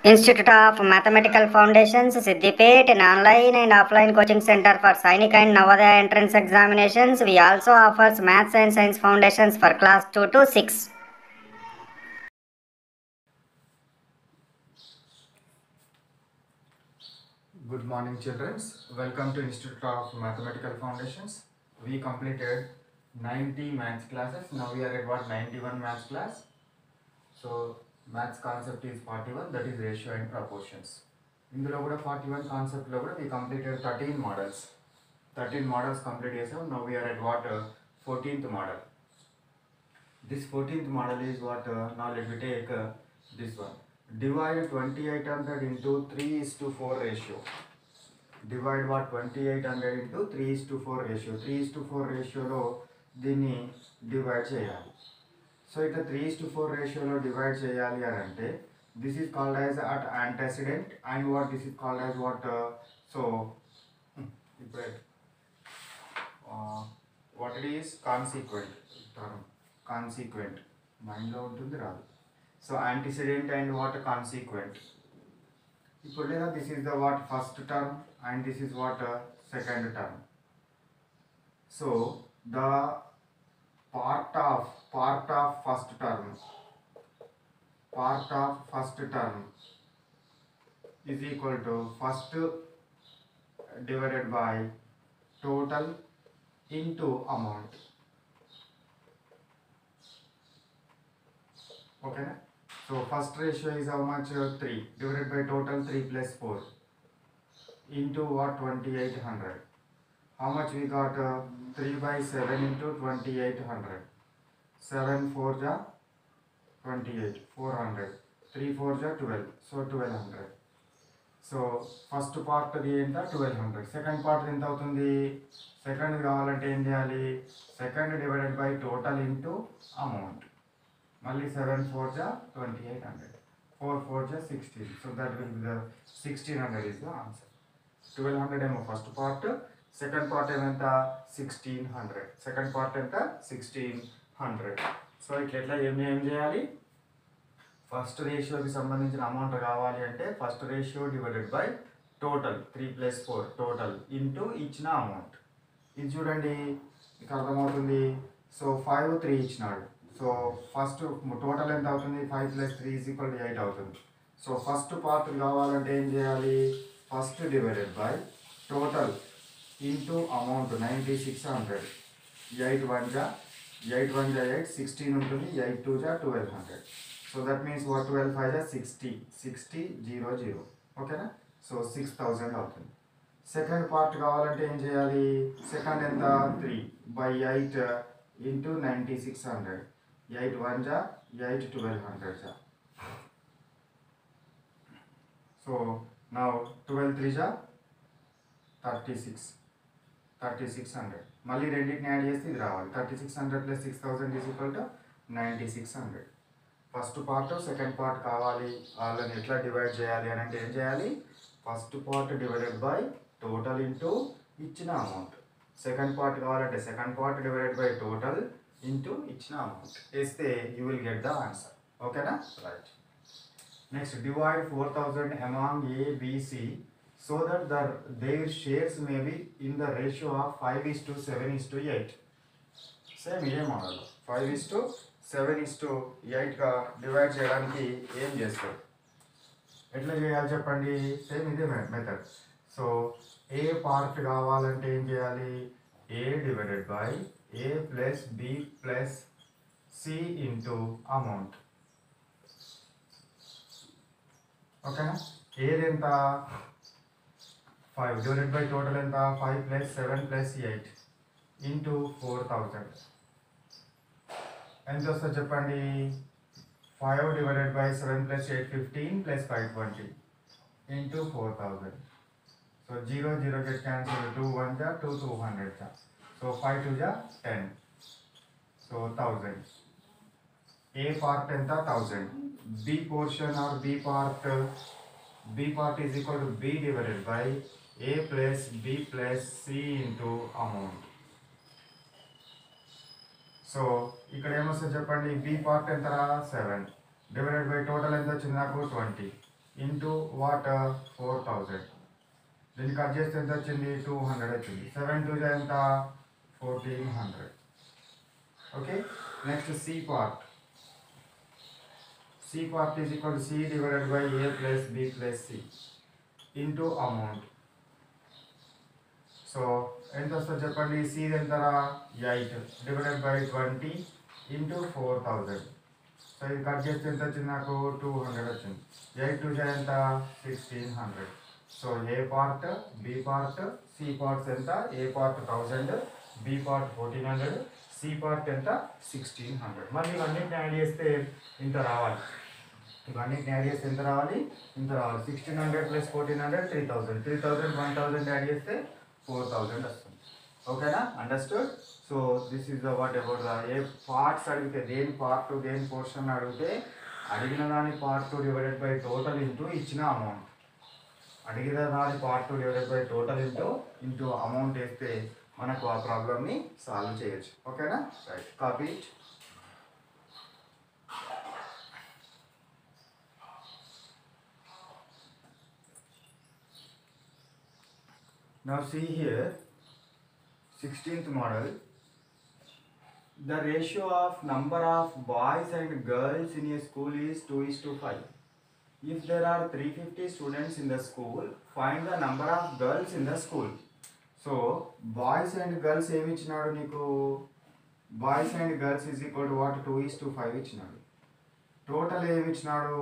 Institute of Mathematical Foundations, Siddipet, an online and offline coaching center for Sainik and Navodaya entrance examinations. We also offers Maths and Science Foundations for class 2 to 6. Good morning, children. Welcome to Institute of Mathematical Foundations. We completed 90 maths classes. Now we are at what 91 maths class. So maths concept is 41, that is ratio and proportions. ఇందులో కూడా 41 concept లో కూడా we completed 13 models. 13 models complete చేసాం. Now we are at what 14th model. This 14th model is what now let me take this one. Divide 2800 into 3:4 ratio. Divide what 2800 into 3:4 ratio. 3:4 రేషియోలో దీన్ని divide చేయాలి. So ఇట్లా 3:4 రేషియోలో divide చేయాలి అని అంటే this is called as at antecedent and what this is called as what so ఇప్పుడు what it is consequent term. Consequent మైండ్లో ఉంటుంది రాదు. So antecedent and what consequent. ఇప్పుడు లేదా this is the what first term and this is what second term. So the part of first term is equal to first divided by total into amount. Okay, so first ratio is how much? 3 divided by total 3 plus 4 into what 2800. How much we got? 3 by 7 into 2800. 7 4 ja 28, 400. 3 4 ja 12, so 1200. So first part the ఎంత 1200. Second part ఎంత అవుతుంది? Second కావాలంటే ఏం చేయాలి? Second divided by total into amount. మళ్ళీ 7 4 ja 2800. 4 4 ja 16. So that will be the 1600 is the answer. 1200 ఏమో first part, second part ఏమంత 1600. Second part ఎంత 1600. సో ఇట్లా ఎట్లా ఏం చేయాలి? ఫస్ట్ రేషియోకి సంబంధించిన అమౌంట్ కావాలి అంటే first ratio divided by total 3 + 4 total into ఇచ్చిన అమౌంట్. ఇది చూడండి మీకు అర్థమవుతుంది. సో 5 3 ఇచ్చినాడు. సో ఫస్ట్ టోటల్ ఎంత అవుతుంది? 5 + 3 = 8 అవుతుంది. సో ఫస్ట్ పార్ట్ కావాలంటే ఏం చేయాలి? First divided by total into amount 9600. 8 1 ja 8, 16 ఉంటుంది. 8 2 ja 1200. So that means what 12 5 ja 60, 60 0 0. ఓకేనా? సో 6000 అవుతుంది. సెకండ్ పార్ట్ కావాలంటే ఏం చేయాలి? సెకండ్ ఎంత 3 by 8 into 9600. 8 1 ja 8 1200 ja. So now 12 3 ja 36, 3600. మళ్ళీ రెండింటిని యాడ్ చేస్తే ఇది రావాలి. 3600 + 6000 = 9600. ఫస్ట్ పార్ట్ సెకండ్ పార్ట్ కావాలి. వాళ్ళని ఎట్లా డివైడ్ చేయాలి అని అంటే ఏం చేయాలి? First part divided by total into ఇచ్చిన అమౌంట్. సెకండ్ పార్ట్ కావాలంటే second part divided by total into ఇచ్చిన అమౌంట్ వేస్తే you will get the answer. ఓకేనా? Right. Next, divide 4000 among A, B, C so that their shares may be in the ratio of 5:7:8. Same ఇదే model 5:7:8 గా divide చేయడానికి ఏం చేస్తారు? ఎట్లా చేయాలి చెప్పండి? సేమ్ ఇదే మెథడ్. సో ఏ పార్ట్ కావాలంటే ఏం చేయాలి? A divided by A plus B plus C into amount. ఓకేనా? ఏది ఎంత? 5 డివైడెడ్ బై టోటల్ ఎంత? 5 + 7 + 8 ఇంటూ 4000 ఎంత వస్తుంది చెప్పండి? 5 divided by 7 + 8 15 + 5 20 into 4000. So 0 0 get cancel. 2 1 ja 2 200 ja. So 5 2 ja 10. So 1000. A part ఎంత? 1000. B portion or B part is equal to B divided by A plus B plus C into amount. So ఇక్కడ ఏమొస్తుంది చెప్పండి? B part ఎంత? 7 divided by total ఎంత వచ్చింది నాకు? 20 into what 4000. దీన్ని cut చేస్తే ఎంత వచ్చింది 200 వచ్చింది. 7 2 ఎంత 1400. Okay, next C part. C part is equal to C divided by A plus B plus C into amount. So ఎంత వస్తుంది చెప్పండి. సి ఎంతరా 8 డివైడెడ్ బై 20 ఇంటూ 4000. సో ఇది కట్ చేస్తే ఎంత వచ్చింది నాకు 200 వచ్చింది. 8 2 ఎంత 1600. So A part B part C parts ఎంత. A part 1000, B part 1400, C part ఎంత 1600. మళ్ళీ ఇవన్నిటిని యాడ్ చేస్తే ఇంత రావాలి. ఇవన్నిటిని యాడ్ చేస్తే ఎంత రావాలి ఇంత రావాలి. 1600 ప్లస్ 1400 3000. 3000 1000 యాడ్ చేస్తే 4000 వస్తుంది. ఓకేనా, understood. So this is the what about the A parts అడిగితే దేని పార్ట్ దేని పోర్షన్ అడిగితే అడిగిన దాని part divided by total into ఇచ్చిన అమౌంట్. అడిగిన దాని part divided by total into amount వేస్తే మనకు ఆ ప్రాబ్లమ్ని సాల్వ్ చేయొచ్చు. ఓకేనా, right, copy it. Now see here, 16th model. The ratio of number of boys and girls in a school is 2:5. If there are 350 students in the school, find the number of girls in the school. So boys and girls ఏమి ఇచ్చినాడు నీకు. Boys and girls is equal to what 2:5 ఇచ్చినాడు. Total ఏమి ఇచ్చినాడు.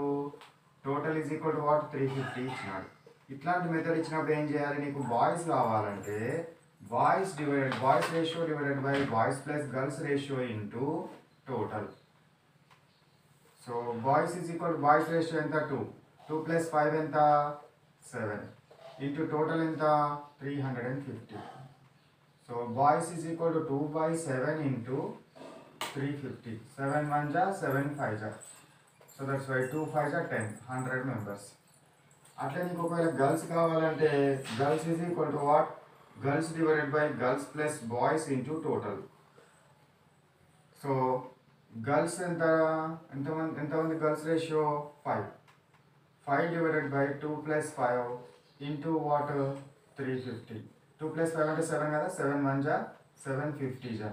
Total is equal to what 350 ఇచ్చినాడు. ఇట్లాంటి method ఇచ్చినప్పుడు ఏం చేయాలి. నీకు బాయ్స్ కావాలంటే boys ratio divided by boys plus girls ratio into total. So boys is equal boys ratio ఎంత 2 ప్లస్ 5 ఎంత 7 ఇంటూ టోటల్ ఎంత 350. So boys is equal to 2/7 into 350. 7 1 జా 7 5 జా. సో దట్స్ వై 2 5 జా 10, 100 మెంబర్స్. అట్లా నీకు ఒకవేళ గర్ల్స్ కావాలంటే girls is equal to what girls divided by girls plus boys into total. So girls ఎంతమంది girls ratio 5 divided by 2 plus 5 into what 350. 2 plus 5 అంటే 7 కదా. 7 1 జా 750 జా.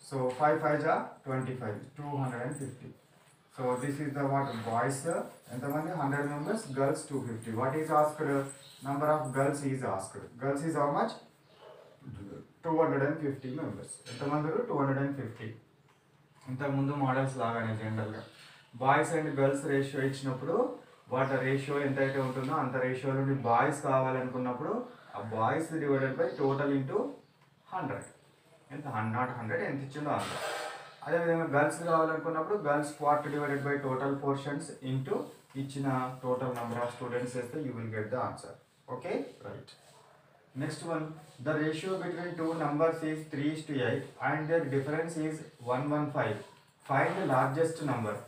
సో 5 5 జా 25, 250. So this is the what boys ఎంతమంది 100 members, girls 250. What is asked? Number of girls is asked. Girls is how much? 250 members. ఎంతమంది 250. ఇంతకుముందు models లాగానే జనరల్గా బాయ్స్ అండ్ గర్ల్స్ రేషియో ఇచ్చినప్పుడు వాటి రేషియో ఎంతైతే ఉంటుందో అంత రేషియో నుండి బాయ్స్ కావాలనుకున్నప్పుడు ఆ boys divided by total into 100. ఎంత 100 ఎంత ఇచ్చిందో అంత. అదేవిధంగా గర్ల్స్ కావాలనుకున్నప్పుడు girls part divided by total portions into ఇచ్చిన టోటల్ నెంబర్ ఆఫ్ స్టూడెంట్స్ వేస్తే you will get the answer. Okay, right. Next one, the ratio between two numbers is 3:8 and their difference is 115. Find the largest number.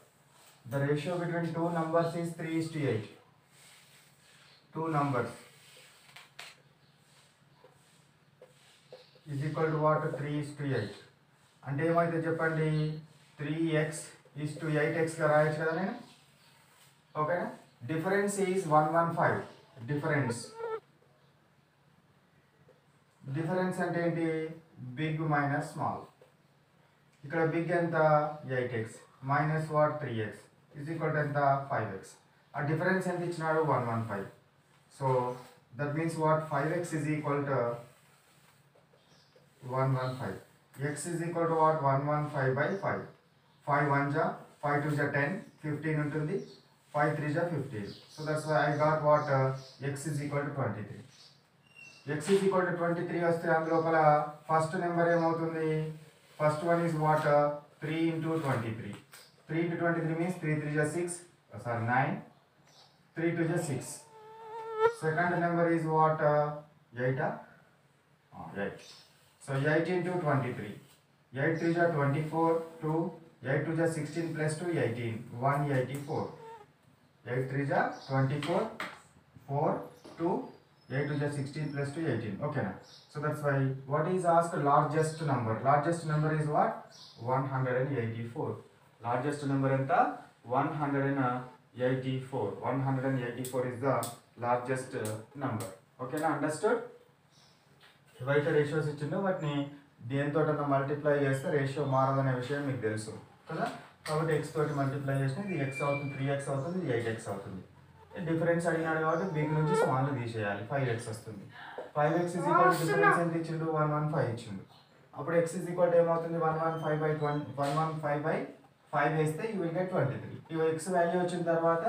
The ratio between two numbers is 3:8. Two numbers is equal to what 3:8. అంటే ఏమైతే చెప్పండి 3x:8xగా రాయొచ్చు కదా నేను. ఓకేనా. Difference is 115. Difference అంటే ఏంటి, big minus small. ఇక్కడ బిగ్ ఎంత 8x minus what 3x is equal to ఎంత 5x. ఆ డిఫరెన్స్ ఎంత ఇచ్చినాడు 115. So that means what 5x is equal to 115. x is equal to what 115 by 5. 5 1 ja 5 2 ja 10, 15 ఉంటుంది. 5 3 ja 15. So that's why I got what x is equal to 23. x is equal to 23 వస్తే అందులోపల first number ఏమవుతుంది. First one is what 3 into 23. 3 into 23 means 3 3 ja 6, sorry 9. 3 2 ja 6. Second number is what 8. 8. So 8 into 23. 8 3 ja 24, 2. 8 2 ja 16 plus 2, 18. 184. 8 3 ja 24, 4, 2. 8 2 ja 16 plus 2, 18. Okay now. So that's why what is asked largest number. Largest number is what 184. Largest number enta 184. 184. 184 is the largest number. Okay, now understood? ఏవైతే ratios ఇచ్చిందో వాటిని దేనితో multiply చేస్తే ratio మారదనే విషయం మీకు తెలుసు కదా. కాబట్టి ఎక్స్ తోటి మల్టిప్లై చేస్తే ఇది ఎక్స్ అవుతుంది, 3x అవుతుంది, ఇది 8x అవుతుంది. డిఫరెన్స్ అడిగినాడు కాబట్టి బిగ్ నుంచి స్మాల్ తీసేయాలి, 5x వస్తుంది. 5x is equal to difference ఎంత ఇచ్చిండు, 115 ఇచ్చిండు. అప్పుడు x ఈజ్ ఈక్వల్ టు ఏమవుతుంది, 115/5 వేస్తే యూ విల్ గెట్ 23. ఇవి x వాల్యూ వచ్చిన తర్వాత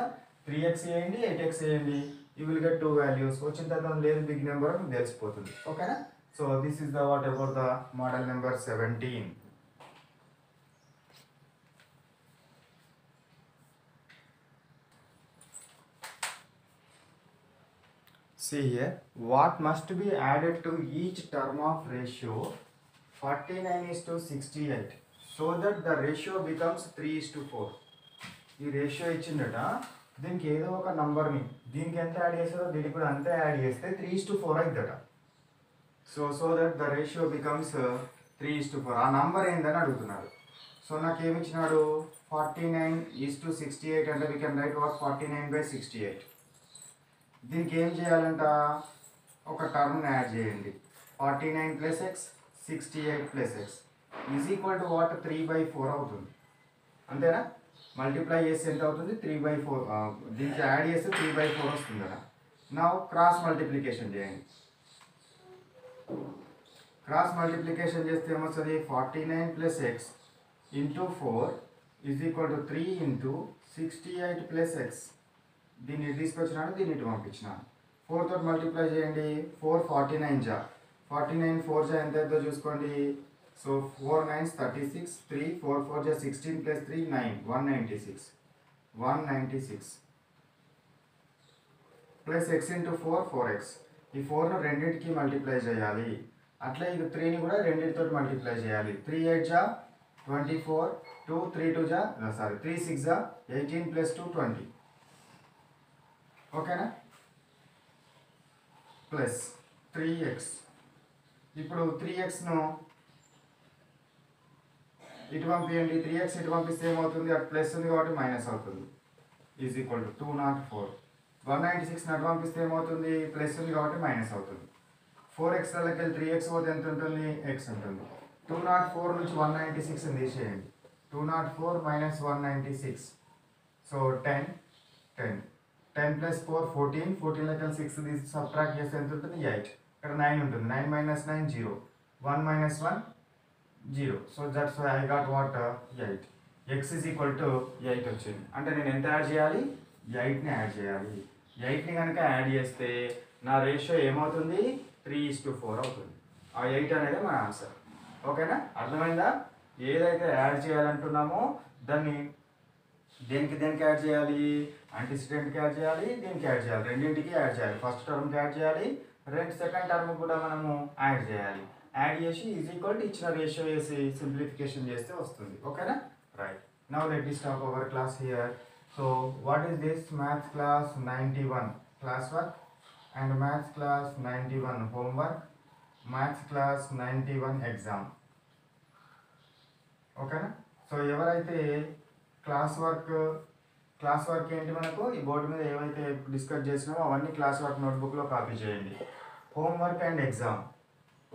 3x వేయండి, 8x వేయండి, యూ విల్ గెట్ 2 వాల్యూస్. వచ్చిన తర్వాత లేదు బిగ్ నెంబర్ మీకు తెలిసిపోతుంది. ఓకేనా. So this is the what about the model number 17. See here, what must be added to each term of ratio 49:68 so that the ratio becomes 3:4. ఈ ratio ఇచ్చిందట, దీనికి ఏదో ఒక నంబర్ని దీనికి ఎంత యాడ్ చేస్తారో దీనికి కూడా అంతే యాడ్ చేస్తే 3:4 అవుతుందట. So that the ratio becomes 3:4. ఆ నంబర్ ఏందని అడుగుతున్నాడు. సో నాకు ఏమి ఇచ్చినాడు, 49:68 అంటే వీ కెన్ రైట్ వాట్ 49/68. దీనికి ఏం చేయాలంట, ఒక టర్మ్ యాడ్ చేయండి. 49 + x 68 + x is equal to what 3/4 అవుతుంది. అంతేనా. మల్టిప్లై చేస్తే ఎంత అవుతుంది, 3/4. దీనికి యాడ్ చేస్తే 3/4 వస్తుంది కదా. నా క్రాస్ మల్టిప్లికేషన్ చేయండి. క్రాస్ మల్టిప్లికేషన్ చేస్తే ఏమొస్తుంది, 49 + x × 4 is equal to 3 × 68 + x. దీన్ని ఇటు తీసుకొచ్చినాను, దీన్ని ఇటు పంపించినాను. 4 తోటి మల్టిప్లై చేయండి. 4 49 జా 49 4 జా ఎంత అవుతుందో చూసుకోండి. సో 4 9 36, 3 4 4 జా 16 + 3 9 196 ప్లస్ x × 4 4x. ఈ 4ను రెండింటికి మల్టిప్లై చేయాలి. అట్లా ఇది 3ని కూడా రెండింటితో మల్టిప్లై చేయాలి. 3 8 జా 24, 2 3 2 జా 3 6 జా 18 + 2 20. ఓకేనా. Plus 3x. ఇప్పుడు 3xను ఇటు పంపించండి. 3x ఇటు పంపిస్తే ఏమవుతుంది, అటు ప్లస్ ఉంది కాబట్టి మైనస్ అవుతుంది. Is equal to 204. 196 అటు పంపిస్తే ఏమవుతుంది, ప్లస్ ఉంది కాబట్టి మైనస్ అవుతుంది. 4x వెళ్ళి 3x పోతే ఎంత ఉంటుంది, x ఉంటుంది. 204 నుంచి 196 తీసేయండి. 204 - 196. సో 10 10 10 + 4 14. 14 లెక్క 6 తీసి సబ్ట్రాక్ట్ చేస్తే ఎంత ఉంటుంది, 8. ఇక్కడ 9 ఉంటుంది. 9 - 9 0. 1 - 1 0. So that's why I got what 8. x is equal to 8 వచ్చింది. అంటే నేను ఎంత యాడ్ చేయాలి, 8ని యాడ్ చేయాలి. 8ని కనుక యాడ్ చేస్తే నా రేషియో ఏమవుతుంది, 3:4 అవుతుంది. ఆ 8 అనేది మన ఆన్సర్. ఓకేనా. అర్థమైందా. ఏదైతే యాడ్ చేయాలంటున్నామో దాన్ని దేనికి యాడ్ చేయాలి, యాంటిసిడెంట్కి యాడ్ చేయాలి, దీనికి యాడ్ చేయాలి, రెండింటికి యాడ్ చేయాలి. ఫస్ట్ టర్మ్కి యాడ్ చేయాలి, సెకండ్ టర్మ్ కూడా మనము యాడ్ చేయాలి. యాడ్ చేసి ఈజ్ ఈక్వల్ టు ఇచ్చిన రేషియో వేసి సింప్లిఫికేషన్ చేస్తే వస్తుంది. ఓకేనా. Right. Now let us talk our class here. So what is this, maths class 91 class work and maths class 91 homework, maths class 91 exam. ఓకేనా. సో ఎవరైతే class work ఏంటి, మనకు ఈ బోర్డు మీద ఏవైతే డిస్కస్ చేసినామో అవన్నీ క్లాస్ వర్క్ నోట్బుక్లో కాపీ చేయండి. Homework and exam.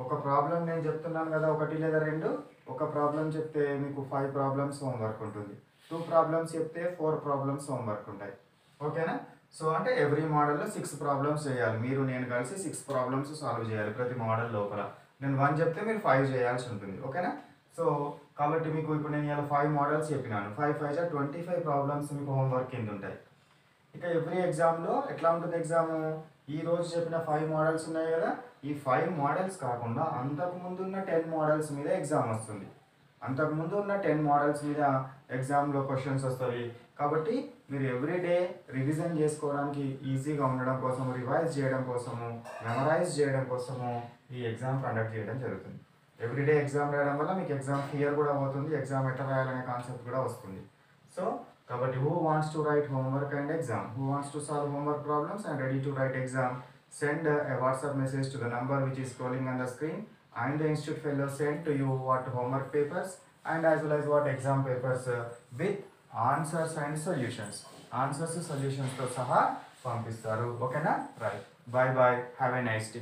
ఒక ప్రాబ్లం నేను చెప్తున్నాను కదా, 1 లేదా 2. ఒక ప్రాబ్లం చెప్తే మీకు 5 ప్రాబ్లమ్స్ హోంవర్క్ ఉంటుంది. 2 ప్రాబ్లమ్స్ చెప్తే 4 ప్రాబ్లమ్స్ హోంవర్క్ ఉంటాయి. ఓకేనా. సో అంటే ఎవ్రీ మోడల్లో 6 ప్రాబ్లమ్స్ చేయాలి. మీరు నేను కలిసి 6 ప్రాబ్లమ్స్ సాల్వ్ చేయాలి ప్రతి మోడల్ లోపల. నేను 1 చెప్తే మీరు 5 చేయాల్సి ఉంటుంది. ఓకేనా. సో కాబట్టి మీకు ఇప్పుడు నేను ఇలా 5 మోడల్స్ చెప్పినాను. 5 5 జా 25 ప్రాబ్లమ్స్ మీకు హోంవర్క్ కింద ఉంటాయి. ఇక ఎవ్రీ ఎగ్జామ్లో ఎట్లా ఉంటుంది ఎగ్జాము, ఈ రోజు చెప్పిన 5 మోడల్స్ ఉన్నాయి కదా, ఈ 5 మోడల్స్ కాకుండా అంతకుముందు ఉన్న 10 మోడల్స్ మీద ఎగ్జామ్ వస్తుంది. అంతకుముందు ఉన్న 10 మోడల్స్ మీద ఎగ్జామ్లో క్వశ్చన్స్ వస్తాయి. కాబట్టి మీరు ఎవ్రీడే రివిజన్ చేసుకోవడానికి ఈజీగా ఉండడం కోసం, రివైజ్ చేయడం కోసము, మెమరైజ్ చేయడం కోసము ఈ ఎగ్జామ్ కండక్ట్ చేయడం జరుగుతుంది. ఎవ్రీడే ఎగ్జామ్ రాయడం వల్ల మీకు ఎగ్జామ్ క్లియర్ కూడా అవుతుంది, ఎగ్జామ్ ఎట్లా రాయాలనే కాన్సెప్ట్ కూడా వస్తుంది. సో కాబట్టి who wants to write homework and exam, who wants to solve homework problems and ready to write exam, send a WhatsApp message to the number which is scrolling on the screen, and the institute fellows send to you what homework papers and as well as what exam papers with answers and solutions. Answers సొల్యూషన్స్తో సహా పంపిస్తారు. ఓకేనా? Right, bye bye, have a nice day.